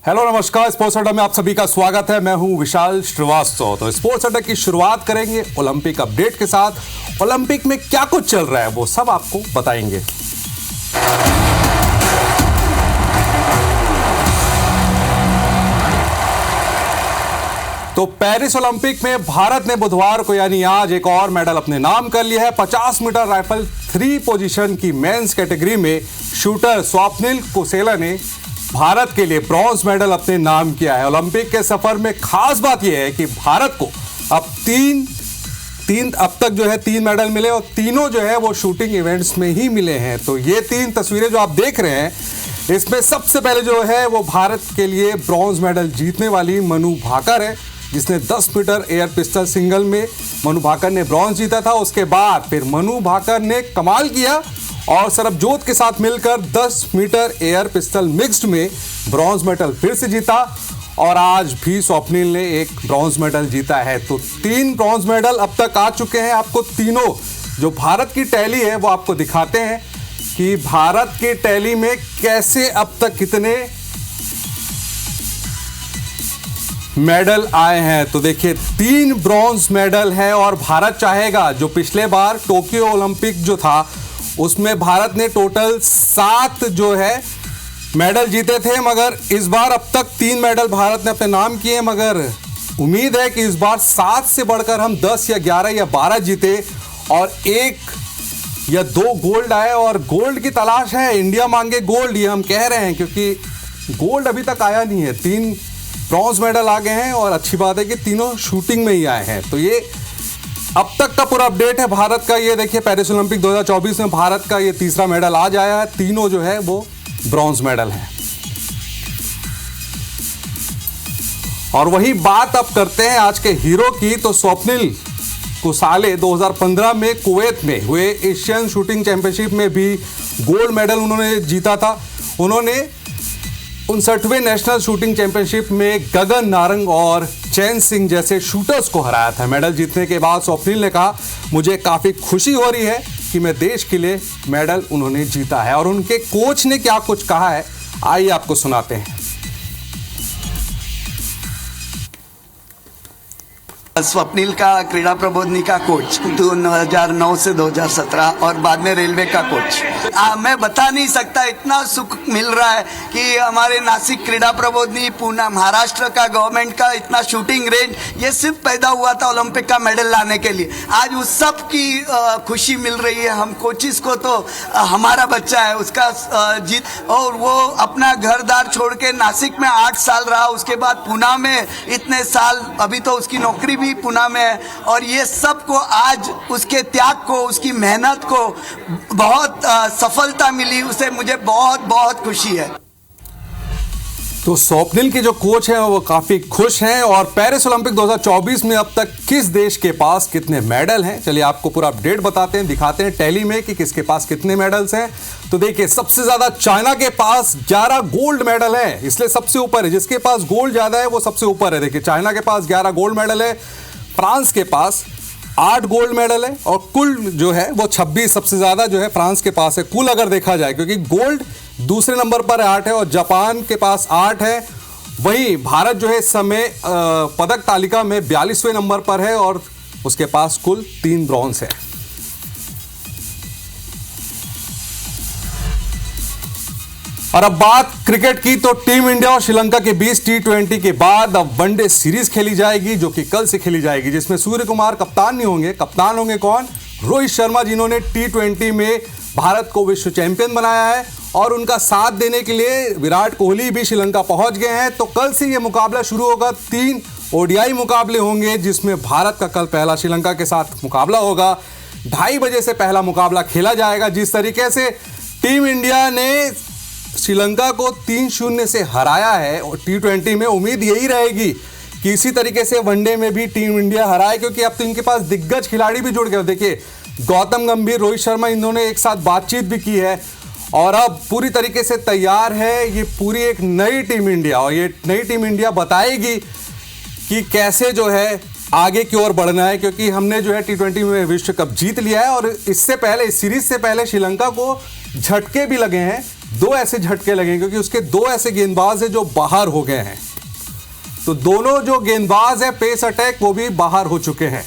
Hello नमस्कार, sports अड्डा में आप सभी का स्वागत है। मैं हूं विशाल श्रीवास्तव। तो स्पोर्ट्स अड्डा की शुरुआत करेंगे ओलंपिक अपडेट के साथ। ओलंपिक में क्या कुछ चल रहा है वो सब आपको बताएंगे। तो पेरिस ओलंपिक में भारत ने बुधवार को यानी आज एक और मेडल अपने नाम कर लिया है। 50 मीटर राइफल 3 पोजीशन की मेंस कैटेगरी में शूटर स्वप्निल कुसेला ने भारत के लिए ब्रॉन्ज मेडल अपने नाम किया है। ओलंपिक के सफर में खास बात यह है कि भारत को अब अब तक जो है 3 मेडल मिले और तीनों जो है वो शूटिंग इवेंट्स में ही मिले हैं। तो ये 3 तस्वीरें जो आप देख रहे हैं, इसमें सबसे पहले जो है वो भारत के लिए ब्रॉन्ज मेडल जीतने वाली मनु भाकर है, जिसने 10 मीटर एयर पिस्टल सिंगल में मनु भाकर ने ब्रॉन्ज जीता था। उसके बाद फिर मनु भाकर ने कमाल किया और सरबजोत के साथ मिलकर 10 मीटर एयर पिस्टल मिक्स्ड में ब्रॉन्ज मेडल फिर से जीता और आज भी स्वप्निल ने एक ब्रॉन्ज मेडल जीता है। तो 3 ब्रॉन्ज मेडल अब तक आ चुके हैं। आपको तीनों जो भारत की टैली है वो आपको दिखाते हैं कि भारत के टैली में कैसे अब तक कितने मेडल आए हैं। तो देखिए 3 ब्रॉन्ज मेडल है और भारत चाहेगा, जो पिछले बार टोक्यो ओलंपिक जो था उसमें भारत ने टोटल 7 जो है मेडल जीते थे, मगर इस बार अब तक 3 मेडल भारत ने अपने नाम किए, मगर उम्मीद है कि इस बार 7 से बढ़कर हम 10 या 11 या 12 जीते और 1 या 2 गोल्ड आए। और गोल्ड की तलाश है, इंडिया मांगे गोल्ड, ये हम कह रहे हैं, क्योंकि गोल्ड अभी तक आया नहीं है। 3 ब्रॉन्ज मेडल आ गए हैं और अच्छी बात है कि तीनों शूटिंग में ही आए हैं। तो ये अब तक का पूरा अपडेट है भारत का। ये देखिए पेरिस ओलंपिक 2024 में भारत का ये तीसरा मेडल आज आया है। तीनों जो है वो ब्रॉन्ज मेडल है। और वही बात अब करते हैं आज के हीरो की। तो स्वप्निल कुसाले 2015 में कुवैत में हुए एशियन शूटिंग चैंपियनशिप में भी गोल्ड मेडल उन्होंने जीता था। उन्होंने 59वें नेशनल शूटिंग चैंपियनशिप में गगन नारंग और चैन सिंह जैसे शूटर्स को हराया था। मेडल जीतने के बाद स्वप्निल ने कहा, मुझे काफ़ी खुशी हो रही है कि मैं देश के लिए मेडल उन्होंने जीता है। और उनके कोच ने क्या कुछ कहा है, आइए आपको सुनाते हैं। स्वप्निल का क्रीड़ा प्रबोधनी का कोच 2009 से 2017 और बाद में रेलवे का कोच। मैं बता नहीं सकता, इतना सुख मिल रहा है कि हमारे नासिक क्रीड़ा प्रबोधनी, पुणे महाराष्ट्र का गवर्नमेंट का इतना शूटिंग रेंज, ये सिर्फ पैदा हुआ था ओलंपिक का मेडल लाने के लिए। आज उस सब की खुशी मिल रही है। हम कोचिस को तो हमारा बच्चा है, उसका जीत, और वो अपना घर दार छोड़ के नासिक में 8 साल रहा, उसके बाद पुणे में इतने साल, अभी तो उसकी नौकरी भी पुणे में है। और ये सब को आज उसके त्याग को, उसकी मेहनत को बहुत सफलता मिली, उसे मुझे बहुत बहुत खुशी है। तो स्वप्निल के जो कोच हैं वो काफ़ी खुश हैं। और पेरिस ओलंपिक 2024 में अब तक किस देश के पास कितने मेडल हैं, चलिए आपको पूरा अपडेट बताते हैं, दिखाते हैं टैली में कि किसके पास कितने मेडल्स हैं। तो देखिए सबसे ज़्यादा चाइना के पास 11 गोल्ड मेडल है, इसलिए सबसे ऊपर है। जिसके पास गोल्ड ज़्यादा है वो सबसे ऊपर है। देखिए चाइना के पास 11 गोल्ड मेडल है, फ्रांस के पास 8 गोल्ड मेडल है और कुल जो है वो 26, सबसे ज़्यादा जो है फ्रांस के पास है कुल अगर देखा जाए, क्योंकि गोल्ड दूसरे नंबर पर 8 है और जापान के पास 8 है। वहीं भारत जो है इस समय पदक तालिका में 42वें नंबर पर है और उसके पास कुल 3 ब्रॉन्ज है। और अब बात क्रिकेट की, तो टीम इंडिया और श्रीलंका के बीच T20 के बाद अब वनडे सीरीज खेली जाएगी, जो कि कल से खेली जाएगी, जिसमें सूर्य कुमार कप्तान नहीं होंगे। कप्तान होंगे कौन? रोहित शर्मा, जिन्होंने T20 में भारत को विश्व चैंपियन बनाया है। और उनका साथ देने के लिए विराट कोहली भी श्रीलंका पहुंच गए हैं। तो कल से ये मुकाबला शुरू होगा। 3 ODI मुकाबले होंगे, जिसमें भारत का कल पहला श्रीलंका के साथ मुकाबला होगा। 2:30 बजे से पहला मुकाबला खेला जाएगा। जिस तरीके से टीम इंडिया ने श्रीलंका को 3-0 से हराया है और T20 में, उम्मीद यही रहेगी कि इसी तरीके से वनडे में भी टीम इंडिया हराए, क्योंकि अब तो इनके पास दिग्गज खिलाड़ी भी जुड़ गए। देखिए गौतम गंभीर, रोहित शर्मा, इन्होंने एक साथ बातचीत भी की है और अब पूरी तरीके से तैयार है ये पूरी एक नई टीम इंडिया। और ये नई टीम इंडिया बताएगी कि कैसे जो है आगे की ओर बढ़ना है, क्योंकि हमने जो है T20 में विश्व कप जीत लिया है और इससे पहले, इस सीरीज से पहले श्रीलंका को झटके भी लगे हैं। दो ऐसे झटके लगे क्योंकि उसके दो ऐसे गेंदबाज हैं जो बाहर हो गए हैं। तो दोनों जो गेंदबाज है पेस अटैक वो भी बाहर हो चुके हैं।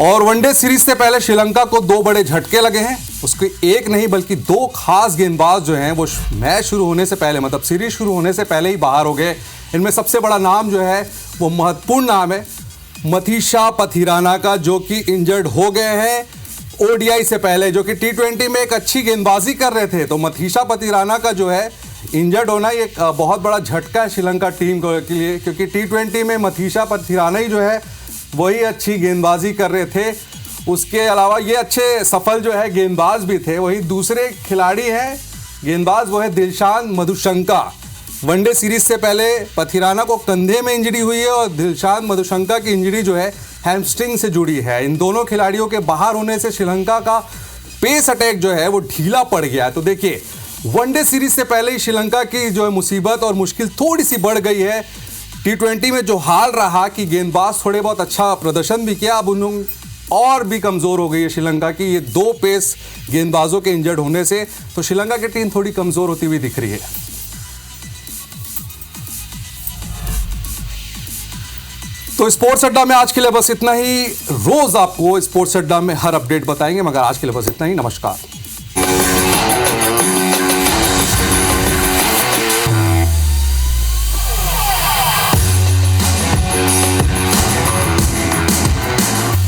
और वनडे सीरीज से पहले श्रीलंका को दो बड़े झटके लगे हैं। उसके एक नहीं बल्कि दो खास गेंदबाज जो हैं वो मैच शुरू होने से पहले, मतलब सीरीज शुरू होने से पहले ही बाहर हो गए। इनमें सबसे बड़ा नाम जो है वो महत्वपूर्ण नाम है मथीशा पथिराना का, जो कि इंजर्ड हो गए हैं ओडीआई से पहले, जो कि टी20 में एक अच्छी गेंदबाजी कर रहे थे। तो मथीशा पथिराना का जो है इंजर्ड होना एक बहुत बड़ा झटका है श्रीलंका टीम के लिए, क्योंकि टी20 में मथीशा पथिराना ही जो है वही अच्छी गेंदबाजी कर रहे थे। उसके अलावा ये अच्छे सफल जो है गेंदबाज भी थे। वही दूसरे खिलाड़ी हैं गेंदबाज, वो है दिलशान मधुशंका। वनडे सीरीज से पहले पथिराना को कंधे में इंजरी हुई है और दिलशान मधुशंका की इंजरी जो है हैमस्ट्रिंग से जुड़ी है। इन दोनों खिलाड़ियों के बाहर होने से श्रीलंका का पेस अटैक जो है वो ढीला पड़ गया है। तो देखिए, वनडे सीरीज से पहले ही श्रीलंका की जो है मुसीबत और मुश्किल थोड़ी सी बढ़ गई है। टी20 में जो हाल रहा कि गेंदबाज थोड़े बहुत अच्छा प्रदर्शन भी किया, अब उन्होंने और भी कमज़ोर हो गई है श्रीलंका की ये दो पेस गेंदबाजों के इंजर्ड होने से। तो श्रीलंका की टीम थोड़ी कमज़ोर होती हुई दिख रही है। तो स्पोर्ट्स अड्डा में आज के लिए बस इतना ही। रोज आपको स्पोर्ट्स अड्डा में हर अपडेट बताएंगे, मगर आज के लिए बस इतना ही। नमस्कार।